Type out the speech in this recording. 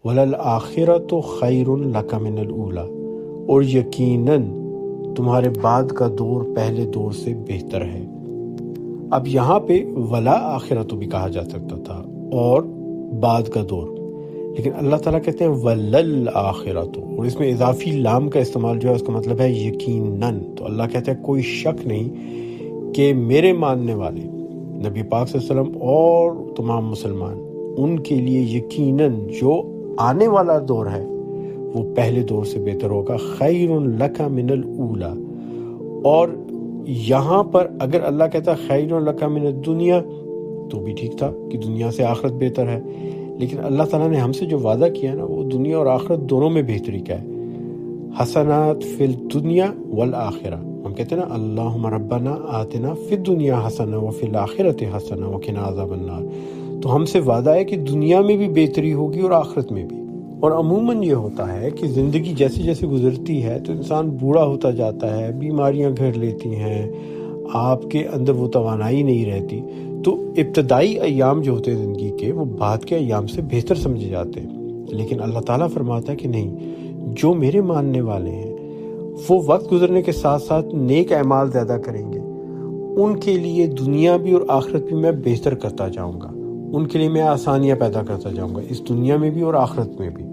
وَلَلْآخِرَةُ خَيْرٌ لَكَ مِنَ الْأُولَى، اور یقیناً تمہارے بعد کا دور پہلے دور سے بہتر ہے۔ اب یہاں پہ ولا آخرت بھی کہا جا سکتا تھا اور بعد کا دور، لیکن اللہ تعالیٰ کہتے ہیں ولل آخرت، اور اس میں اضافی لام کا استعمال جو ہے اس کا مطلب ہے یقیناً۔ تو اللہ کہتا ہے کوئی شک نہیں کہ میرے ماننے والے نبی پاک صلی اللہ علیہ وسلم اور تمام مسلمان، ان کے لیے یقیناً جو آنے والا دور ہے وہ پہلے دور سے بہتر ہوگا۔ خیر لک من الاولی، اور یہاں پر اگر اللہ کہتا خیر لک من الدنیا تو بھی ٹھیک تھا کہ دنیا سے آخرت بہتر ہے، لیکن اللہ تعالیٰ نے ہم سے جو وعدہ کیا نا وہ دنیا اور آخرت دونوں میں بہتری کا ہے۔ حسنات فی الدنیا والآخرہ، ہم کہتے ہیں نا اللہم ربنا آتنا فی الدنیا حسنہ وفی الآخرۃ حسنہ وقنا عذاب النار، تو ہم سے وعدہ ہے کہ دنیا میں بھی بہتری ہوگی اور آخرت میں بھی۔ اور عموماً یہ ہوتا ہے کہ زندگی جیسے جیسے گزرتی ہے تو انسان بوڑھا ہوتا جاتا ہے، بیماریاں گھیر لیتی ہیں، آپ کے اندر وہ توانائی نہیں رہتی، تو ابتدائی ایام جو ہوتے ہیں زندگی کے وہ بعد کے ایام سے بہتر سمجھے جاتے ہیں، لیکن اللہ تعالیٰ فرماتا ہے کہ نہیں، جو میرے ماننے والے ہیں وہ وقت گزرنے کے ساتھ ساتھ نیک اعمال زیادہ کریں گے، ان کے لیے دنیا بھی اور آخرت بھی میں بہتر کرتا جاؤں گا، ان کے لیے میں آسانیاں پیدا کرتا جاؤں گا، اس دنیا میں بھی اور آخرت میں بھی۔